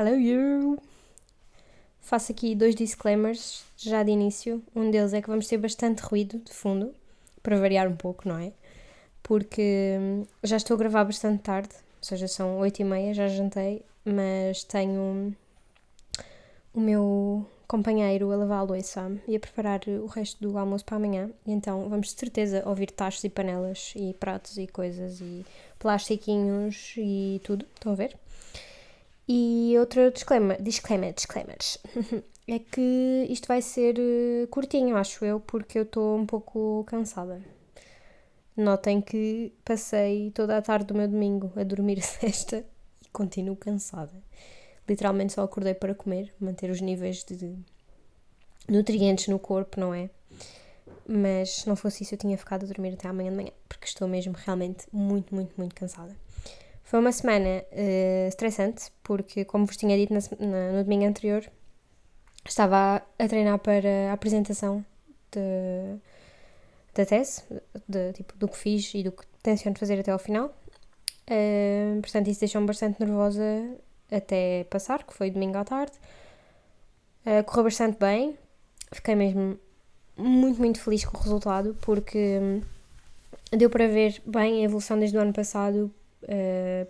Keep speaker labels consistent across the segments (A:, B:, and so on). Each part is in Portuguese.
A: Hello you! Faço aqui 2 disclaimers já de início. Um deles é que vamos ter bastante ruído de fundo, para variar um pouco, não é? Porque já estou a gravar bastante tarde, ou seja, são 8h30, já jantei, mas tenho o meu companheiro a lavar a louça e a preparar o resto do almoço para amanhã. E então vamos de certeza ouvir tachos e panelas e pratos e coisas e plastiquinhos e tudo, estão a ver? E outro disclaimers, é que isto vai ser curtinho, acho eu, porque eu estou um pouco cansada. Notem que passei toda a tarde do meu domingo a dormir siesta e continuo cansada. Literalmente só acordei para comer, manter os níveis de nutrientes no corpo, não é? Mas se não fosse isso eu tinha ficado a dormir até amanhã de manhã, porque estou mesmo realmente muito, muito, muito cansada. Foi uma semana estressante, porque, como vos tinha dito no domingo anterior, estava a treinar para a apresentação da tese, do que fiz e do que tenciono fazer até ao final. Portanto, isso deixou-me bastante nervosa até passar, que foi domingo à tarde. Correu bastante bem, fiquei mesmo muito, muito feliz com o resultado, porque deu para ver bem a evolução desde o ano passado.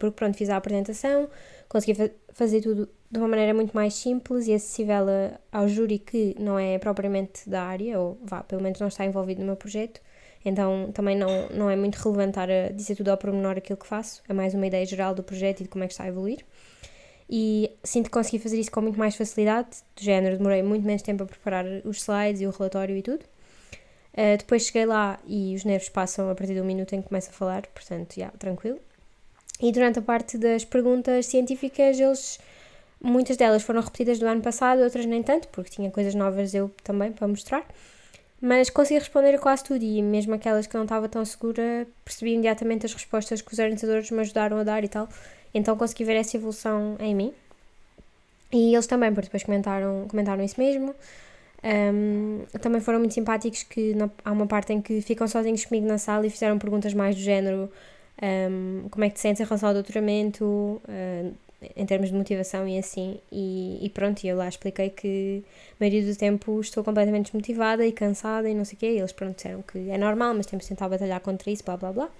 A: Porque pronto, fiz a apresentação, consegui fazer tudo de uma maneira muito mais simples e acessível ao júri que não é propriamente da área, ou pelo menos não está envolvido no meu projeto, então também não é muito relevante estar a dizer tudo ao pormenor aquilo que faço, é mais uma ideia geral do projeto e de como é que está a evoluir. E sinto que consegui fazer isso com muito mais facilidade, do género, demorei muito menos tempo a preparar os slides e o relatório e tudo. Depois cheguei lá e os nervos passam a partir do minuto em que começo a falar, portanto, tranquilo. E durante a parte das perguntas científicas, muitas delas foram repetidas do ano passado, outras nem tanto, porque tinha coisas novas eu também para mostrar. Mas consegui responder a quase tudo e mesmo aquelas que não estava tão segura, percebi imediatamente as respostas que os orientadores me ajudaram a dar e tal. Então consegui ver essa evolução em mim. E eles também, porque depois comentaram isso mesmo. Também foram muito simpáticos, que há uma parte em que ficam sozinhos comigo na sala e fizeram perguntas mais do género: como é que te sentes em relação ao doutoramento, em termos de motivação e assim, e pronto, eu lá expliquei que a maioria do tempo estou completamente desmotivada e cansada e não sei o quê, e eles pronto disseram que é normal, mas temos de tentar batalhar contra isso, blá blá blá,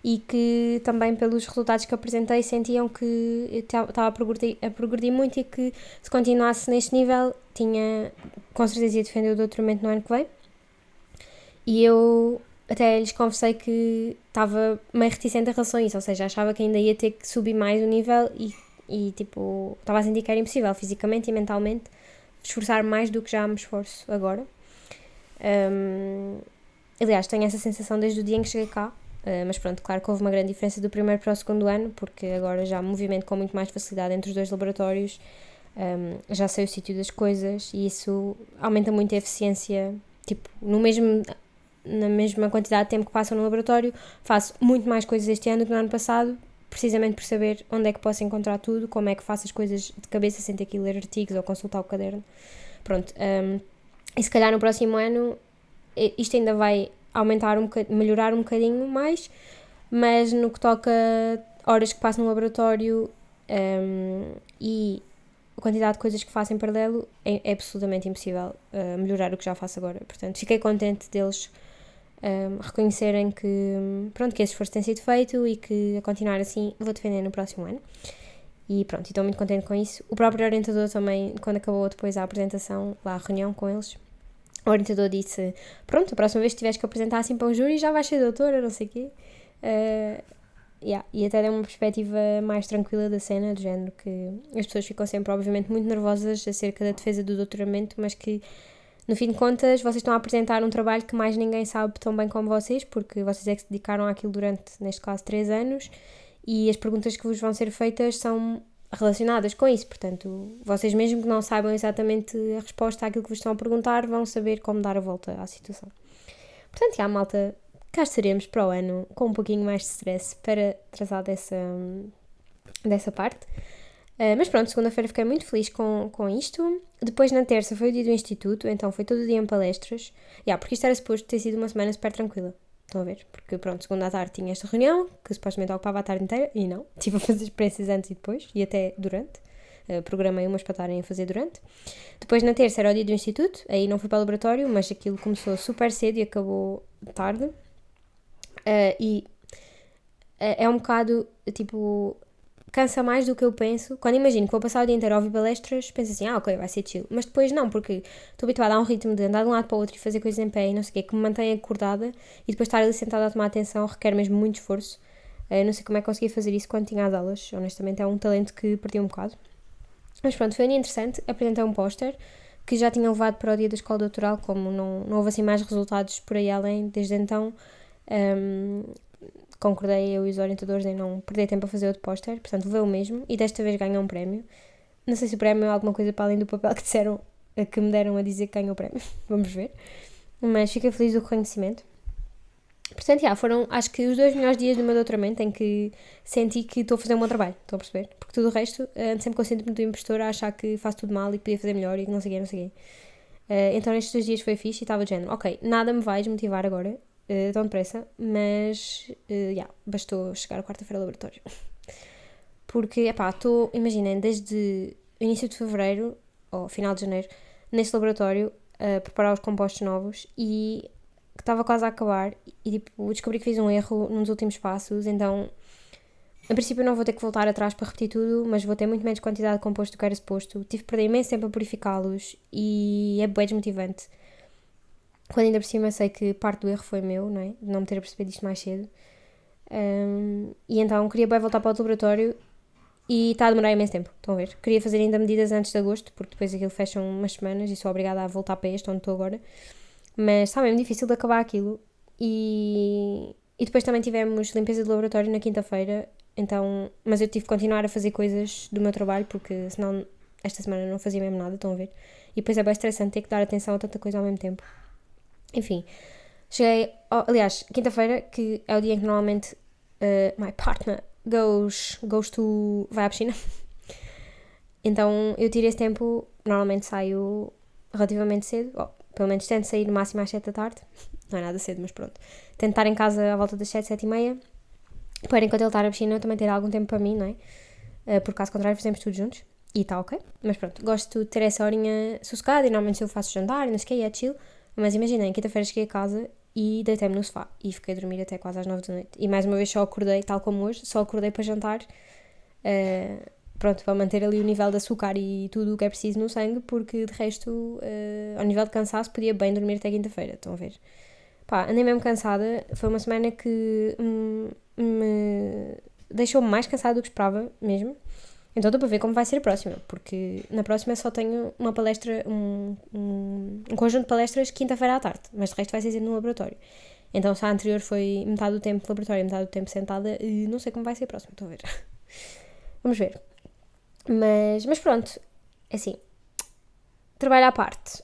A: e que também pelos resultados que apresentei sentiam que eu estava a progredir muito e que se continuasse neste nível tinha, com certeza ia defender o doutoramento no ano que vem. E eu até lhes confessei que estava meio reticente em relação a isso, ou seja, achava que ainda ia ter que subir mais o nível e tipo, estava a sentir que era impossível fisicamente e mentalmente esforçar mais do que já me esforço agora. Aliás, tenho essa sensação desde o dia em que cheguei cá, mas pronto, claro que houve uma grande diferença do primeiro para o segundo ano, porque agora já me movimento com muito mais facilidade entre os dois laboratórios, já sei o sítio das coisas e isso aumenta muito a eficiência, tipo, na mesma quantidade de tempo que passam no laboratório, faço muito mais coisas este ano do que no ano passado, precisamente por saber onde é que posso encontrar tudo, como é que faço as coisas de cabeça sem ter que ler artigos ou consultar o caderno. Pronto, e se calhar no próximo ano isto ainda vai aumentar melhorar um bocadinho mais, mas no que toca horas que passo no laboratório e a quantidade de coisas que faço em paralelo é absolutamente impossível melhorar o que já faço agora. Portanto, fiquei contente deles reconhecerem que, pronto, que esse esforço tem sido feito e que a continuar assim vou defender no próximo ano. E pronto, estou muito contente com isso. O próprio orientador também, quando acabou depois a apresentação, lá a reunião com eles, o orientador disse: pronto, a próxima vez que tiveres que apresentar assim para um júri já vais ser doutora, não sei o quê. E até deu uma perspectiva mais tranquila da cena, do género que as pessoas ficam sempre, obviamente, muito nervosas acerca da defesa do doutoramento, mas que, no fim de contas, vocês estão a apresentar um trabalho que mais ninguém sabe tão bem como vocês, porque vocês é que se dedicaram àquilo durante, neste caso, 3 anos, e as perguntas que vos vão ser feitas são relacionadas com isso, portanto, vocês mesmo que não saibam exatamente a resposta àquilo que vos estão a perguntar, vão saber como dar a volta à situação. Portanto, malta, cá estaremos para o ano com um pouquinho mais de stress para tratar dessa parte. Mas pronto, segunda-feira fiquei muito feliz com isto. Depois na terça foi o dia do instituto, então foi todo o dia em palestras. Porque isto era suposto ter sido uma semana super tranquila. Estão a ver? Porque pronto, segunda à tarde tinha esta reunião, que supostamente ocupava a tarde inteira, e não. Estive a fazer experiências antes e depois, e até durante. programei umas para estarem a fazer durante. Depois na terça era o dia do instituto, aí não fui para o laboratório, mas aquilo começou super cedo e acabou tarde. E é um bocado, tipo, cansa mais do que eu penso. Quando imagino que vou passar o dia inteiro a ouvir palestras, penso assim, ok, vai ser chill. Mas depois não, porque estou habituada a um ritmo de andar de um lado para o outro e fazer coisas em pé e não sei o quê, que me mantém acordada, e depois estar ali sentada a tomar atenção requer mesmo muito esforço. Não sei como é que consegui fazer isso quando tinha as aulas, honestamente é um talento que perdi um bocado. Mas pronto, foi um dia interessante, apresentei um póster que já tinha levado para o dia da escola doutoral, como não houve assim mais resultados por aí além desde então. Concordei eu e os orientadores em não perder tempo a fazer outro póster, portanto levei o mesmo e desta vez ganhei um prémio. Não sei se o prémio é alguma coisa para além do papel que me deram a dizer que ganhou o prémio, vamos ver, mas fiquei feliz do reconhecimento. Portanto, foram acho que os 2 melhores dias do meu doutoramento em que senti que estou a fazer um bom trabalho, estão a perceber? Porque tudo o resto, sempre que eu sinto-me do impostor a achar que faço tudo mal e que podia fazer melhor e que não sei o quê. Então nestes 2 dias foi fixe e estava de género, ok, nada me vai desmotivar agora, tão depressa, mas, bastou chegar a quarta-feira ao laboratório. Porque, imaginem, desde o início de fevereiro, ou final de janeiro, neste laboratório, a preparar os compostos novos e que estava quase a acabar e, tipo, descobri que fiz um erro nos últimos passos, então, a princípio não vou ter que voltar atrás para repetir tudo, mas vou ter muito menos quantidade de composto do que era suposto. Tive que perder imenso tempo a purificá-los e é bem desmotivante. Quando ainda por cima sei que parte do erro foi meu, não é? De não me ter percebido isto mais cedo. E então queria bem voltar para o laboratório e está a demorar imenso tempo, estão a ver? Queria fazer ainda medidas antes de agosto, porque depois aquilo fecha umas semanas e sou obrigada a voltar para este onde estou agora. Mas está mesmo difícil de acabar aquilo. E depois também tivemos limpeza de laboratório na quinta-feira, então, mas eu tive que continuar a fazer coisas do meu trabalho, porque senão esta semana não fazia mesmo nada, estão a ver? E depois é bem estressante ter que dar atenção a tanta coisa ao mesmo tempo. Enfim, cheguei, aliás, quinta-feira, que é o dia em que normalmente my partner vai à piscina. Então eu tiro esse tempo, normalmente saio relativamente cedo, pelo menos tento sair no máximo às 7 da tarde, não é nada cedo, mas pronto. Tento estar em casa à volta das 7, 7 e meia, para enquanto ele está na piscina eu também ter algum tempo para mim, não é? Por caso contrário fazemos tudo juntos, e está ok. Mas pronto, gosto de ter essa horinha sossegada, e normalmente eu faço jantar e não sei o que, é chill. Mas imaginem, quinta-feira cheguei a casa e deitei-me no sofá e fiquei a dormir até quase às 9 da noite. E mais uma vez só acordei, tal como hoje, só acordei para jantar, pronto, para manter ali o nível de açúcar e tudo o que é preciso no sangue, porque de resto, ao nível de cansaço, podia bem dormir até quinta-feira, estão a ver? Andei mesmo cansada, foi uma semana que me deixou-me mais cansada do que esperava mesmo. Então estou para ver como vai ser a próxima, porque na próxima só tenho uma palestra, um conjunto de palestras quinta-feira à tarde, mas de resto vai ser no laboratório. Então se a anterior foi metade do tempo laboratório e metade do tempo sentada, não sei como vai ser a próxima, estou a ver. Vamos ver. Mas pronto, assim, trabalho à parte.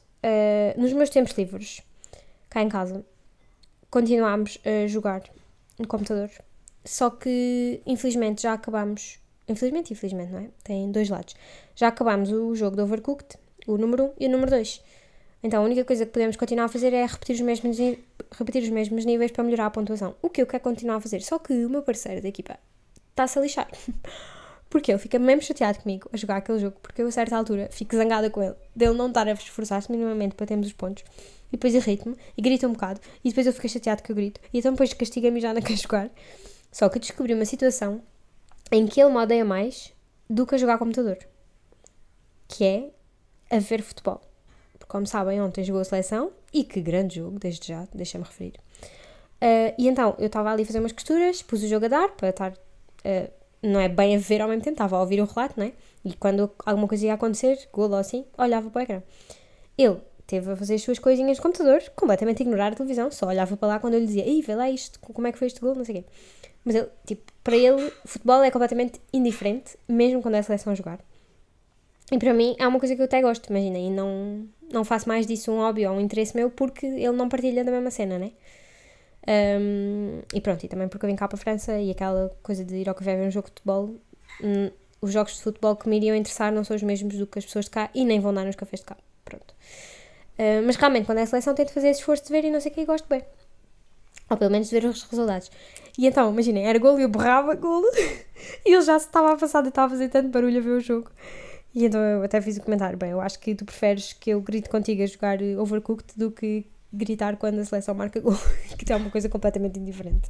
A: Nos meus tempos livres, cá em casa, continuámos a jogar no computador, só que infelizmente já acabámos. Infelizmente, não é? Tem 2 lados. Já acabámos o jogo do Overcooked, o número 1 e o número 2. Então a única coisa que podemos continuar a fazer é repetir os mesmos níveis para melhorar a pontuação. O que eu quero continuar a fazer. Só que o meu parceiro da equipa está-se a lixar. Porque ele fica mesmo chateado comigo a jogar aquele jogo, porque eu a certa altura fico zangada com ele, dele não estar a esforçar-se minimamente para termos os pontos, e depois irrito-me e grito um bocado, e depois eu fico chateado que eu grito, e então depois castiga-me e já não quer jogar. Só que descobri uma situação em que ele me odeia mais do que a jogar computador, que é a ver futebol. Porque, como sabem, ontem jogou a seleção, e que grande jogo, desde já, deixa-me referir. E então, eu estava ali a fazer umas costuras, pus o jogo a dar, para estar, não é bem a ver ao mesmo tempo, estava a ouvir o relato, não é? E quando alguma coisa ia acontecer, golo ou assim, olhava para o ecrã. Ele teve a fazer as suas coisinhas no computador, completamente a ignorar a televisão, só olhava para lá quando eu lhe dizia, vê lá isto, como é que foi este golo, não sei o quê. Mas ele, para ele, futebol é completamente indiferente, mesmo quando é a seleção a jogar. E para mim é uma coisa que eu até gosto, imagina, e não faço mais disso um hobby ou um interesse meu porque ele não partilha da mesma cena, né? E pronto, e também porque eu vim cá para a França e aquela coisa de ir ao café ver um jogo de futebol, os jogos de futebol que me iriam interessar não são os mesmos do que as pessoas de cá e nem vão dar nos cafés de cá, pronto. Mas realmente, quando é a seleção, tento fazer esse esforço de ver e não sei o que, gosto bem. Ou pelo menos de ver os resultados. E então, imaginem, era golo e eu borrava golo e ele já se estava a passar e estava a fazer tanto barulho a ver o jogo. E então eu até fiz um comentário, bem, eu acho que tu preferes que eu grite contigo a jogar Overcooked do que gritar quando a seleção marca gol, que é uma coisa completamente indiferente.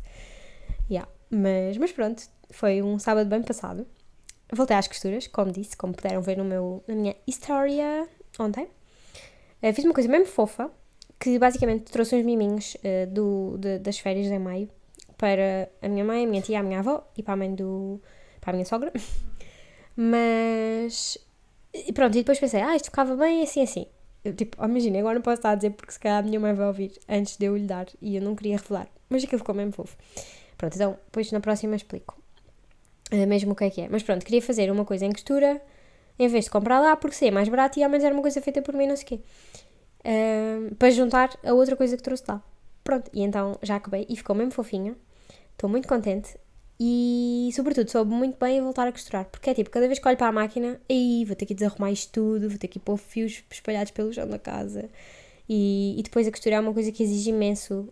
A: Yeah. Mas pronto, foi um sábado bem passado. Voltei às costuras, como disse, como puderam ver na minha história ontem. Fiz uma coisa mesmo fofa, que basicamente trouxe uns miminhos das férias de maio para a minha mãe, a minha tia, a minha avó e para a minha sogra. Mas pronto, e depois pensei, isto ficava bem assim, assim. Eu, tipo, imagina, agora não posso estar a dizer porque se calhar a minha mãe vai ouvir antes de eu lhe dar e eu não queria revelar. Mas aquilo ficou mesmo fofo. Pronto, então depois na próxima explico mesmo o que é. Mas pronto, queria fazer uma coisa em costura em vez de comprar lá porque seria mais barato e ao menos era uma coisa feita por mim, não sei o quê. Para juntar a outra coisa que trouxe lá. Pronto, e então já acabei e ficou mesmo fofinho. Estou muito contente e, sobretudo, soube muito bem a voltar a costurar. Porque é tipo, cada vez que olho para a máquina, aí vou ter que desarrumar isto tudo, vou ter que pôr fios espalhados pelo chão da casa. E depois a costura é uma coisa que exige imenso.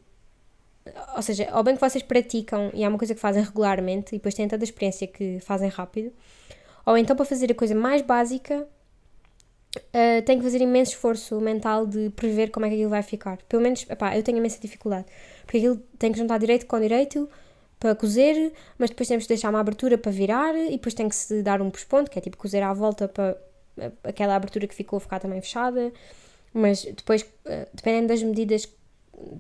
A: Ou seja, ao bem que vocês praticam e é uma coisa que fazem regularmente e depois têm tanta experiência que fazem rápido, ou então para fazer a coisa mais básica, tem que fazer imenso esforço mental de prever como é que aquilo vai ficar. Pelo menos, eu tenho imensa dificuldade. Porque aquilo tem que juntar direito com direito para cozer, mas depois temos de deixar uma abertura para virar e depois tem que se dar um pesponto, que é tipo cozer à volta para aquela abertura que ficou ficar também fechada. Mas depois, dependendo das medidas,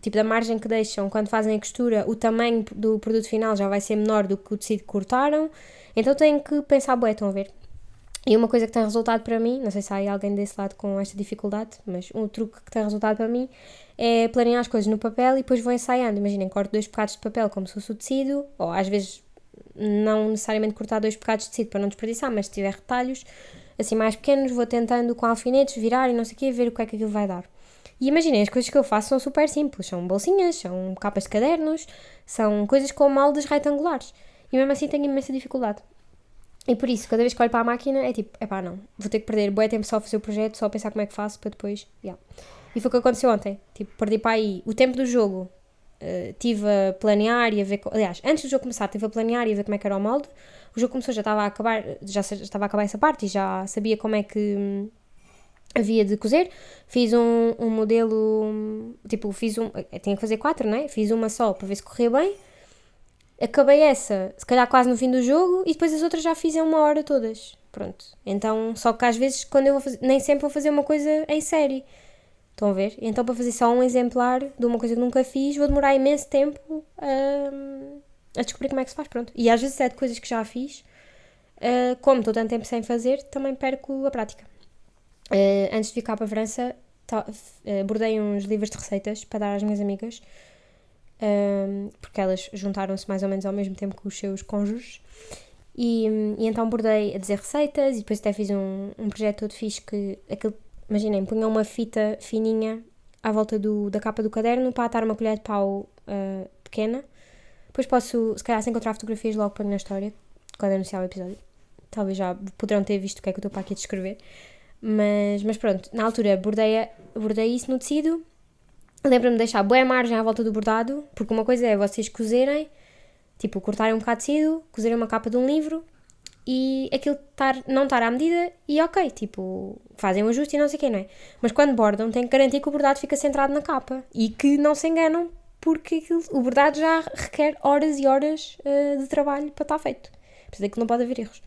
A: tipo da margem que deixam quando fazem a costura, o tamanho do produto final já vai ser menor do que o tecido que cortaram. Então tenho que pensar, bué, estão a ver? E uma coisa que tem resultado para mim, não sei se há alguém desse lado com esta dificuldade, mas um truque que tem resultado para mim é planear as coisas no papel e depois vou ensaiando. Imaginem, corto 2 bocados de papel como se fosse o tecido, ou às vezes não necessariamente cortar 2 bocados de tecido para não desperdiçar, mas se tiver retalhos assim mais pequenos, vou tentando com alfinetes virar e não sei o quê, ver o que é que aquilo vai dar. E imaginem, as coisas que eu faço são super simples, são bolsinhas, são capas de cadernos, são coisas com moldes retangulares. E mesmo assim tenho imensa dificuldade. E por isso, cada vez que olho para a máquina, é tipo, não, vou ter que perder bué tempo só a fazer o projeto, só a pensar como é que faço, para depois, E foi o que aconteceu ontem, tipo, perdi para aí o tempo do jogo, estive a planear e a ver, aliás, antes do jogo começar, estive a planear e a ver como é que era o molde, o jogo começou, já estava a acabar essa parte e já sabia como é que havia de cozer, fiz um modelo, tipo, tinha que fazer 4, não é? Fiz uma só para ver se corria bem. Acabei essa, se calhar quase no fim do jogo, e depois as outras já fiz em 1 hora todas. Pronto. Então, só que às vezes, quando eu vou fazer, nem sempre vou fazer uma coisa em série. Estão a ver? Então, para fazer só um exemplar de uma coisa que nunca fiz, vou demorar imenso tempo a descobrir como é que se faz. Pronto. E às vezes é de coisas que já fiz, como estou tanto tempo sem fazer, também perco a prática. Antes de vir cá para a França, bordei uns livros de receitas para dar às minhas amigas. Porque elas juntaram-se mais ou menos ao mesmo tempo que os seus cônjuges e então bordei a dizer receitas e depois até fiz um projeto todo fixe que aquilo, imaginem, punha uma fita fininha à volta da capa do caderno para atar uma colher de pau pequena. Depois posso, se calhar, se encontrar fotografias logo para a minha história quando anunciar o episódio, talvez já poderão ter visto o que é que eu estou para aqui a descrever, mas pronto, na altura bordei isso no tecido. Lembro-me de deixar boa margem à volta do bordado, porque uma coisa é vocês cozerem, tipo, cortarem um bocado de tecido, cozerem uma capa de um livro e aquilo não estar à medida e ok, tipo, fazem um ajuste e não sei o quê, não é? Mas quando bordam, têm que garantir que o bordado fica centrado na capa e que não se enganam, porque o bordado já requer horas e horas de trabalho para estar feito. Portanto, é que não pode haver erros.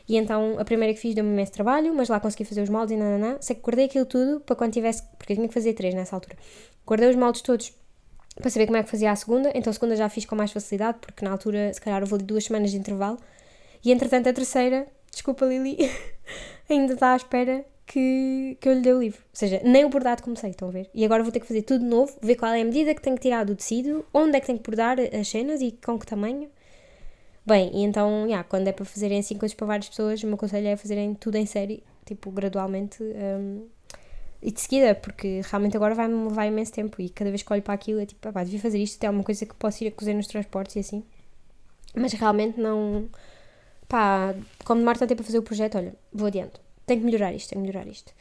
A: E então, a primeira que fiz deu-me imenso trabalho, mas lá consegui fazer os moldes e nananã. Sei que guardei aquilo tudo para quando tivesse, porque eu tinha que fazer 3 nessa altura. Guardei os moldes todos para saber como é que fazia a segunda, então a segunda já fiz com mais facilidade, porque na altura, se calhar, houve ali 2 semanas de intervalo. E entretanto, a terceira, desculpa Lili, ainda está à espera que eu lhe dê o livro. Ou seja, nem o bordado comecei, estão a ver? E agora vou ter que fazer tudo de novo, ver qual é a medida que tenho que tirar do tecido, onde é que tenho que bordar as cenas e com que tamanho. Bem, e então, quando é para fazerem assim coisas para várias pessoas, o meu conselho é fazerem tudo em série, tipo, gradualmente e de seguida, porque realmente agora vai-me levar imenso tempo e cada vez que olho para aquilo é tipo, devia fazer isto, até uma coisa que posso ir a cozer nos transportes e assim. Mas realmente não... como demora tanto tempo a fazer o projeto, olha, vou adiante. Tenho que melhorar isto.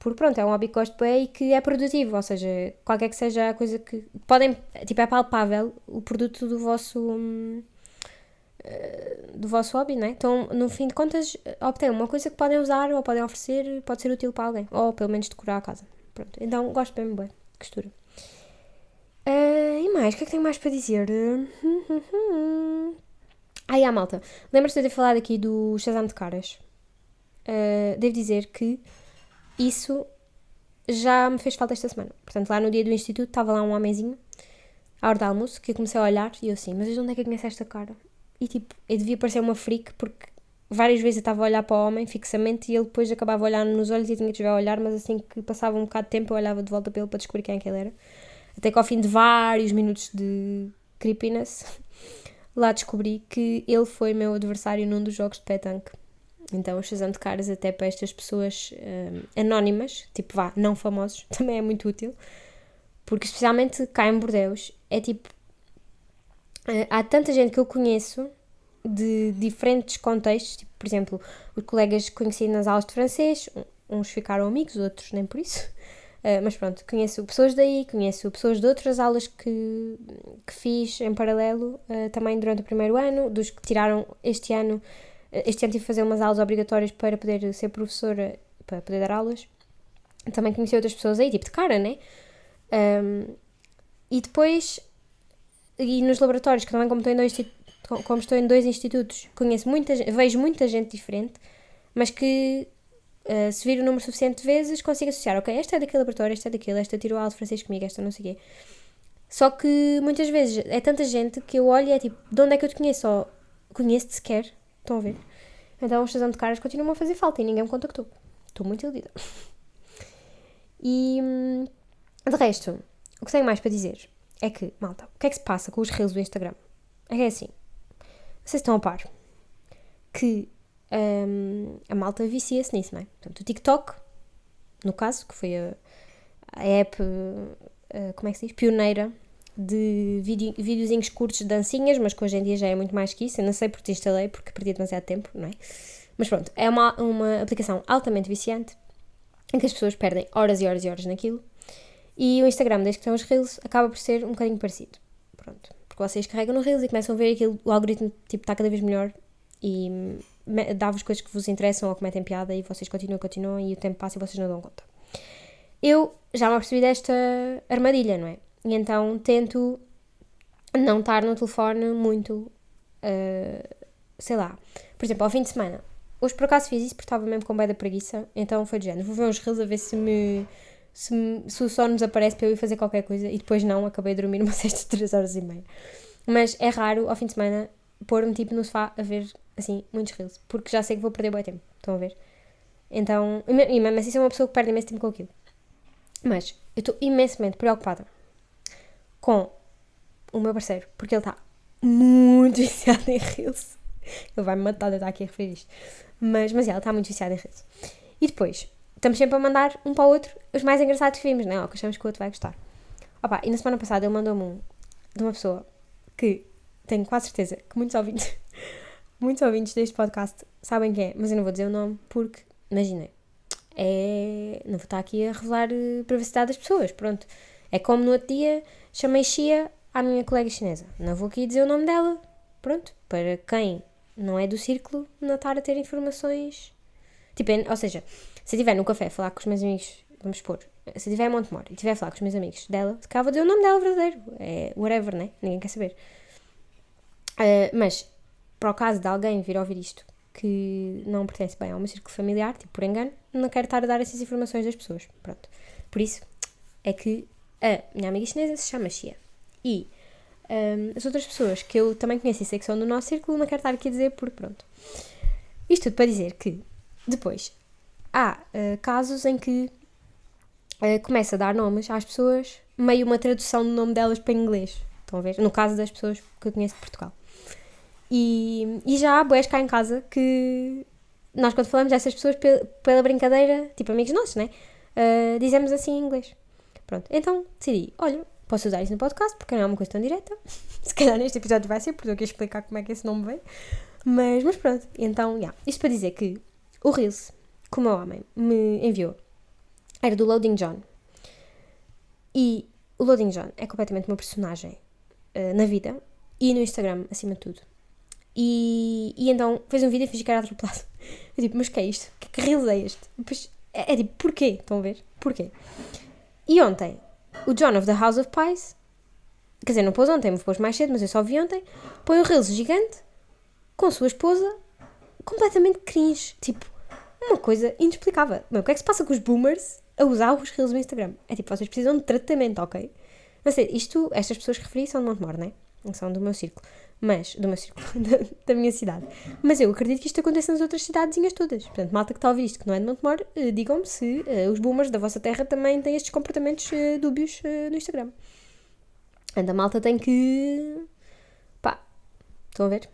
A: Porque pronto, é um hobby que gosto bem e que é produtivo, ou seja, qualquer que seja a coisa que... Podem, tipo, é palpável o produto do vosso... do vosso hobby, não é? Então, no fim de contas, obtêm uma coisa que podem usar ou podem oferecer, pode ser útil para alguém, ou pelo menos decorar a casa. Pronto, então gosto bem, bem, de costura. E mais, o que é que tenho mais para dizer? Malta, lembra-se de eu ter falado aqui do Shazam de caras? Devo dizer que isso já me fez falta esta semana. Portanto, lá no dia do instituto estava lá um homenzinho à hora do almoço que eu comecei a olhar e eu assim, mas de onde é que eu conheço esta cara? E tipo, eu devia parecer uma freak porque várias vezes eu estava a olhar para o homem fixamente e ele depois acabava a olhar nos olhos e eu tinha que desviar a olhar, mas assim que passava um bocado de tempo eu olhava de volta para ele para descobrir quem é que ele era. Até que ao fim de vários minutos de creepiness, lá descobri que ele foi meu adversário num dos jogos de petanque. Então o Shazam de caras até para estas pessoas anónimas, tipo não famosos, também é muito útil. Porque especialmente cá em Bordeus, é tipo... há tanta gente que eu conheço de diferentes contextos, tipo, por exemplo, os colegas que conheci nas aulas de francês, uns ficaram amigos, outros nem por isso. Mas pronto, conheço pessoas daí, conheço pessoas de outras aulas que fiz em paralelo, também durante o primeiro ano, dos que tiraram este ano. Este ano tive de fazer umas aulas obrigatórias para poder ser professora, para poder dar aulas. Também conheci outras pessoas aí, tipo de cara, né? E depois, e nos laboratórios, que também como estou em dois institutos, vejo muita gente diferente, mas que se vir o número suficiente de vezes, consigo associar, ok, esta é daquele laboratório, esta é daquele, esta tirou aula de francês comigo, esta não sei o quê. Só que muitas vezes é tanta gente que eu olho e é tipo, de onde é que eu te conheço? Ou conheço-te sequer? Estão a ver? Então os Shazam de caras continuam a fazer falta e ninguém me contactou. Estou muito iludida. E de resto, o que tenho mais para dizer é que, malta, o que é que se passa com os reels do Instagram? É que é assim, vocês estão a par que a malta vicia-se nisso, não é? Portanto, o TikTok, no caso, que foi a app, como é que se diz? Pioneira de videozinhos curtos de dancinhas, mas que hoje em dia já é muito mais que isso. Eu não sei porque instalei, porque perdi demasiado tempo, não é? Mas pronto, é uma aplicação altamente viciante em que as pessoas perdem horas e horas e horas naquilo. E o Instagram, desde que tem os Reels, acaba por ser um bocadinho parecido. Pronto. Porque vocês carregam no Reels e começam a ver aquilo, o algoritmo tipo, está cada vez melhor e dá-vos coisas que vos interessam ou que metem piada e vocês continuam e o tempo passa e vocês não dão conta. Eu já me apercebi desta armadilha, não é? E então tento não estar no telefone muito, sei lá. Por exemplo, ao fim de semana. Hoje por acaso fiz isso porque estava mesmo com bué da preguiça, então foi de género. Vou ver uns Reels a ver se o sono desaparece para eu ir fazer qualquer coisa e depois não, acabei de dormir uma sesta de 3 horas e meia. Mas é raro, ao fim de semana, pôr-me tipo no sofá a ver, assim, muitos reels, porque já sei que vou perder bem tempo, estão a ver? Então, e mesmo assim sou uma pessoa que perde imenso tempo com aquilo. Mas eu estou imensamente preocupada com o meu parceiro, porque ele está muito viciado em reels. Ele vai-me matar de estar aqui a referir isto. Mas ele está muito viciado em reels. E depois, estamos sempre a mandar um para o outro os mais engraçados que vimos, não é? Que achamos que o outro vai gostar. Opa, e na semana passada ele mandou-me um de uma pessoa que tenho quase certeza que muitos ouvintes deste podcast sabem quem é, mas eu não vou dizer o nome porque, imaginem, não vou estar aqui a revelar a privacidade das pessoas, pronto. É como no outro dia chamei Xia à minha colega chinesa. Não vou aqui dizer o nome dela, pronto, para quem não é do círculo não estar a ter informações. Tipo, ou seja, se eu estiver no café a falar com os meus amigos, vamos supor, se eu estiver em Montemor e estiver a falar com os meus amigos dela, se calhar vou dizer o nome dela verdadeiro. É whatever, né? Ninguém quer saber. Mas, para o caso de alguém vir ouvir isto que não pertence bem ao meu círculo familiar, tipo, por engano, não quero estar a dar essas informações das pessoas. Pronto. Por isso é que a minha amiga chinesa se chama Xia. E as outras pessoas que eu também conheço e sei que são do nosso círculo, não quero estar aqui a dizer porque pronto. Isto tudo para dizer que depois há casos em que começa a dar nomes às pessoas, meio uma tradução do nome delas para inglês. Estão a ver? No caso das pessoas que eu conheço de Portugal. E já há boés cá em casa que nós, quando falamos dessas pessoas pela brincadeira, tipo amigos nossos, né? Dizemos assim em inglês. Pronto, então decidi, olha, posso usar isso no podcast porque não é uma coisa tão direta. Se calhar neste episódio vai ser, porque eu quero explicar como é que esse nome veio. Mas pronto, então, isto para dizer que o Reels, que o meu homem me enviou, era do Loading John. E o Loading John é completamente uma personagem na vida e no Instagram, acima de tudo. E então fez um vídeo e fingiu que era atropelado. Eu tipo, mas o que é isto? Que reels é este? Depois, é tipo, porquê? Estão a ver? Porquê? E ontem, o John of the House of Pies, quer dizer, não pôs ontem, me pôs mais cedo, mas eu só vi ontem, põe um reels gigante com sua esposa, completamente cringe. Tipo, uma coisa inexplicável. Meu, o que é que se passa com os boomers a usar os reels do Instagram? É tipo, vocês precisam de tratamento, ok? Não sei, estas pessoas que referi são de Montemor, não é? Não são do meu círculo. Mas, do meu círculo, da minha cidade. Mas eu acredito que isto aconteça nas outras cidadezinhas todas. Portanto, malta que está a ouvir isto que não é de Montemor, digam-me se os boomers da vossa terra também têm estes comportamentos dúbios no Instagram. A malta tem que... Pá, estão a ver?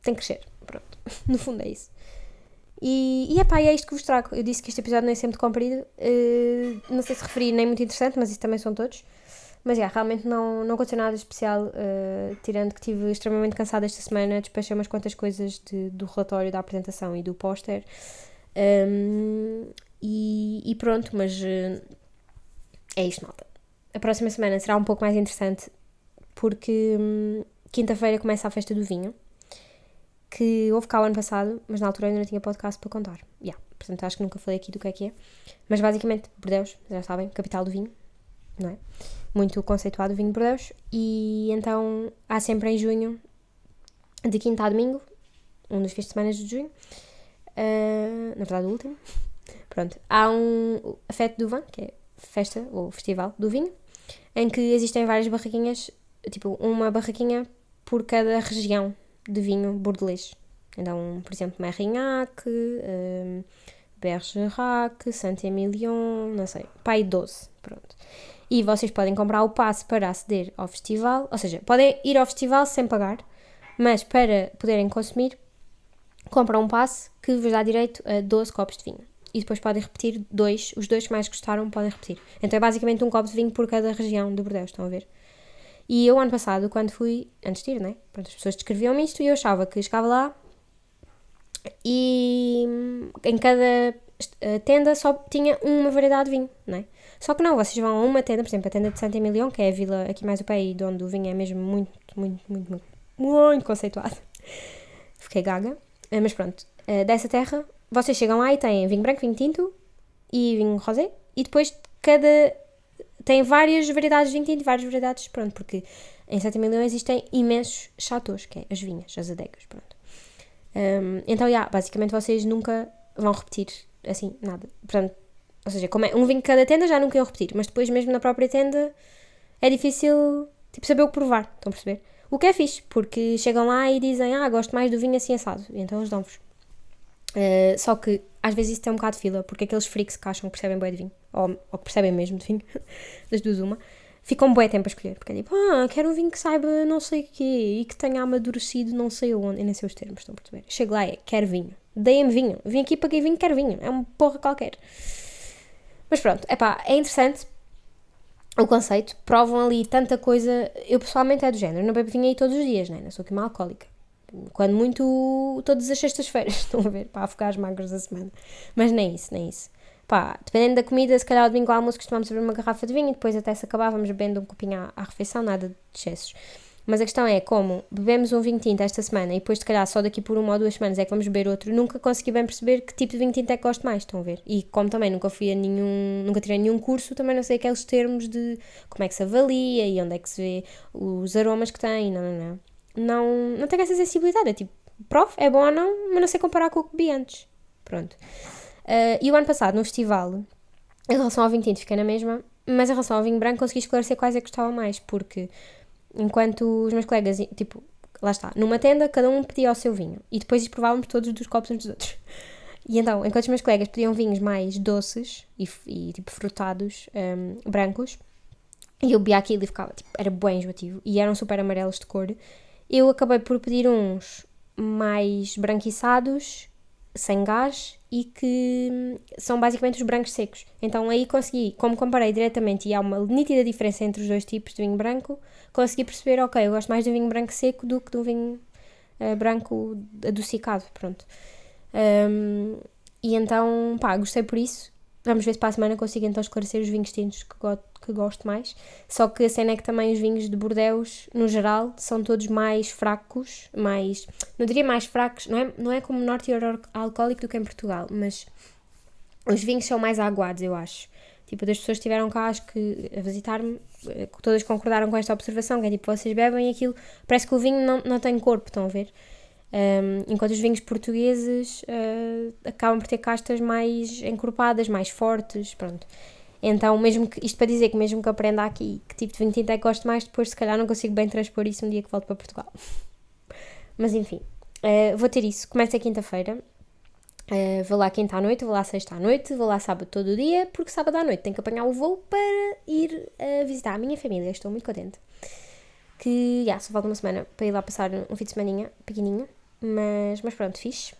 A: Tem que crescer, pronto. No fundo é isso. E é isto que vos trago. Eu disse que este episódio não é sempre comprido. Não sei se referi, nem muito interessante, mas isso também são todos. Mas realmente não aconteceu nada especial, tirando que estive extremamente cansada esta semana, despachei umas quantas coisas do relatório, da apresentação e do póster. E pronto, mas é isto, malta. A próxima semana será um pouco mais interessante, porque quinta-feira começa a festa do vinho, que houve cá o ano passado, mas na altura ainda não tinha podcast para contar. Portanto, acho que nunca falei aqui do que é. Mas basicamente, Bordeus, já sabem, capital do vinho, não é? Muito conceituado o vinho de Bordeus. E então há sempre em junho, de quinta a domingo, um dos fins de semana de junho, na verdade o último, pronto, há a Fête du Vin, que é festa ou festival do vinho, em que existem várias barraquinhas, tipo uma barraquinha por cada região de vinho bordelês. Então, por exemplo, Merignac, Bergerac, Saint-Emilion, não sei, pai 12, pronto. E vocês podem comprar o passe para aceder ao festival, ou seja, podem ir ao festival sem pagar, mas para poderem consumir, compram um passe que vos dá direito a 12 copos de vinho. E depois podem repetir os dois que mais gostaram podem repetir. Então é basicamente um copo de vinho por cada região de Bordeaux, estão a ver? E eu, ano passado, quando fui, antes de ir, né? Pronto, as pessoas descreviam-me isto e eu achava que chegava lá e em cada tenda só tinha uma variedade de vinho, né? Só que não, vocês vão a uma tenda, por exemplo, a tenda de Saint-Emilion, que é a vila aqui mais ao pé e de onde o vinho é mesmo muito conceituado. Fiquei gaga. Mas pronto, dessa terra, vocês chegam lá e têm vinho branco, vinho tinto e vinho rosé. E depois tem várias variedades de vinho tinto e várias variedades, pronto, porque em Saint-Emilion existem imensos chateaus, que é as vinhas, as adegas, pronto. Então, basicamente vocês nunca vão repetir, assim, nada. Portanto, ou seja, como é um vinho de cada tenda, já nunca iam repetir, mas depois mesmo na própria tenda é difícil, tipo, saber o que provar, estão a perceber? O que é fixe, porque chegam lá e dizem, gosto mais do vinho assim assado, e então eles dão-vos. Só que às vezes isso tem um bocado de fila, porque aqueles freaks que acham que percebem bem de vinho, ou que percebem mesmo de vinho, das duas uma, ficam bué tempo a escolher, porque é tipo, quero um vinho que saiba não sei o quê, e que tenha amadurecido não sei onde, eu nem sei os termos, estão a perceber? Chego lá quero vinho, deem-me vinho, vim aqui para que vinho, quero vinho, é uma porra qualquer. Mas pronto, é interessante o conceito, provam ali tanta coisa, eu pessoalmente é do género, não bebo vinho aí todos os dias, né? Não sou aqui uma alcoólica. Quando muito, todas as sextas-feiras, estão a ver, para afogar as magras da semana. Mas nem isso. Dependendo da comida, se calhar ao domingo ao almoço costumamos beber uma garrafa de vinho e depois até se acabar vamos bebendo um copinho à refeição, nada de excessos. Mas a questão é, como bebemos um vinho tinto esta semana e depois se calhar só daqui por 1 ou 2 semanas é que vamos beber outro, nunca consegui bem perceber que tipo de vinho tinto é que gosto mais, estão a ver? E como também nunca tirei nenhum curso, também não sei aqueles termos de como é que se avalia e onde é que se vê os aromas que tem, não tenho essa sensibilidade, é tipo, é bom ou não, mas não sei comparar com o que bebi antes. Pronto. E o ano passado, no festival, em relação ao vinho tinto fiquei na mesma, mas em relação ao vinho branco consegui esclarecer quais é que gostava mais, porque enquanto os meus colegas, tipo, lá está, numa tenda, cada um pedia o seu vinho, e depois provávamos todos dos copos uns dos outros. E então, enquanto os meus colegas pediam vinhos mais doces e tipo, frutados, brancos, e eu bebia aquilo e ficava, tipo, era bem enjoativo, e eram super amarelos de cor, eu acabei por pedir uns mais branquiçados, sem gás, e que são basicamente os brancos secos. Então aí consegui, como comparei diretamente e há uma nítida diferença entre os dois tipos de vinho branco, consegui perceber, ok, eu gosto mais do vinho branco seco do que do vinho branco adocicado, pronto. E então, gostei por isso. Vamos ver se para a semana consigo então esclarecer os vinhos tintos que gosto mais. Só que a cena é que também os vinhos de Bordeaux, no geral, são todos mais fracos, não diria mais fracos, não é como menor teor alcoólico do que em Portugal, mas os vinhos são mais aguados, eu acho. Tipo, das pessoas que estiveram cá, acho que a visitar-me, todas concordaram com esta observação, que é tipo, vocês bebem aquilo, parece que o vinho não tem corpo, estão a ver? Enquanto os vinhos portugueses acabam por ter castas mais encorpadas, mais fortes, pronto. Então, isto para dizer que mesmo que aprenda aqui que tipo de vinho tinto é que gosto mais, depois se calhar não consigo bem transpor isso um dia que volto para Portugal. Mas enfim, vou ter isso. Começa quinta-feira, vou lá quinta à noite, vou lá sexta à noite, vou lá sábado todo o dia, porque sábado à noite tenho que apanhar o voo para ir visitar a minha família. Estou muito contente. Que, só falta uma semana para ir lá passar um fim de semaninha pequenininho. Mas pronto, fixe.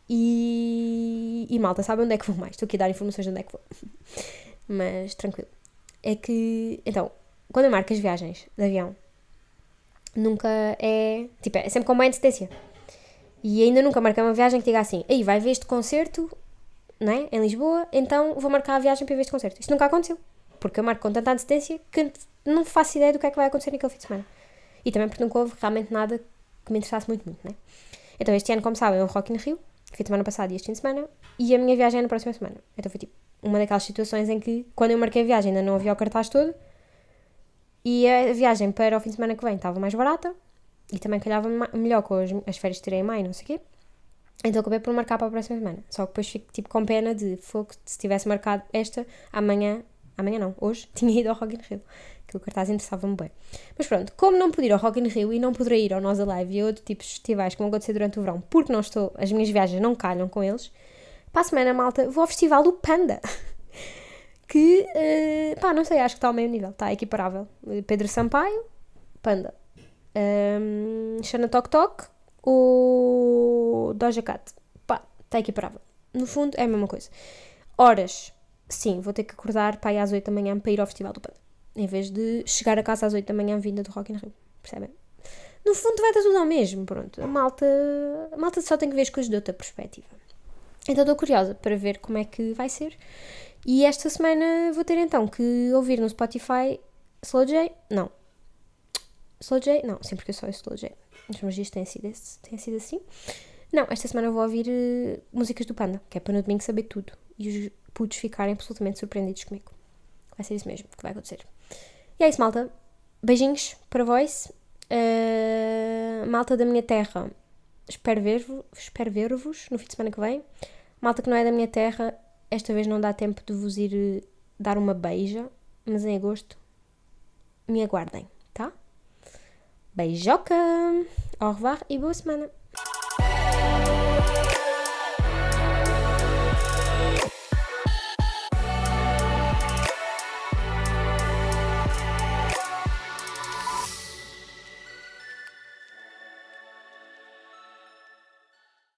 A: E malta, sabe onde é que vou mais? Estou aqui a dar informações de onde é que vou. Mas tranquilo. É que, então, quando eu marco as viagens de avião, nunca é... Tipo, é sempre com uma antecedência. E ainda nunca marquei uma viagem que diga assim, aí vai ver este concerto, não é? Em Lisboa, então vou marcar a viagem para ver este concerto. Isto nunca aconteceu. Porque eu marco com tanta antecedência que não faço ideia do que é que vai acontecer naquele fim de semana. E também porque nunca houve realmente nada que me interessasse muito, né? Então este ano, como sabem, é o Rock in Rio, fui semana passada e este fim de semana, e a minha viagem é na próxima semana. Então foi tipo uma daquelas situações em que, quando eu marquei a viagem, ainda não havia o cartaz todo, e a viagem para o fim de semana que vem estava mais barata, e também calhava melhor com as férias que tirei em maio, não sei o quê. Então acabei por marcar para a próxima semana. Só que depois fico tipo com pena de fogo, se tivesse marcado esta, amanhã não, hoje, tinha ido ao Rock in Rio. Que o cartaz interessava-me bem. Mas pronto, como não pude ir ao Rock in Rio e não poderei ir ao Nós Alive e a outros tipos de festivais que vão acontecer durante o verão, porque as minhas viagens não calham com eles, para a semana, malta, vou ao Festival do Panda. Que, não sei, acho que está ao meio nível, está equiparável. Pedro Sampaio, Panda. Xana Tok Tok, o Doja Cat. Está equiparável. No fundo, é a mesma coisa. Horas, sim, vou ter que acordar para ir às 8 da manhã para ir ao Festival do Panda. Em vez de chegar a casa às 8 da manhã vinda do Rock in Rio, percebem? No fundo vai dar tudo ao mesmo, pronto. A malta só tem que ver as coisas de outra perspectiva. Então estou curiosa para ver como é que vai ser. E esta semana vou ter então que ouvir no Spotify Slow J, não, sempre que eu só ouço Slow J. Nos meus dias tem sido assim. Não, esta semana vou ouvir músicas do Panda, que é para no domingo saber tudo. E os putos ficarem absolutamente surpreendidos comigo. Vai ser isso mesmo que vai acontecer. E é isso, malta. Beijinhos para vós. Malta da minha terra, espero ver-vos no fim de semana que vem. Malta que não é da minha terra, esta vez não dá tempo de vos ir dar uma beija, mas em agosto me aguardem, tá? Beijoca! Au revoir e boa semana!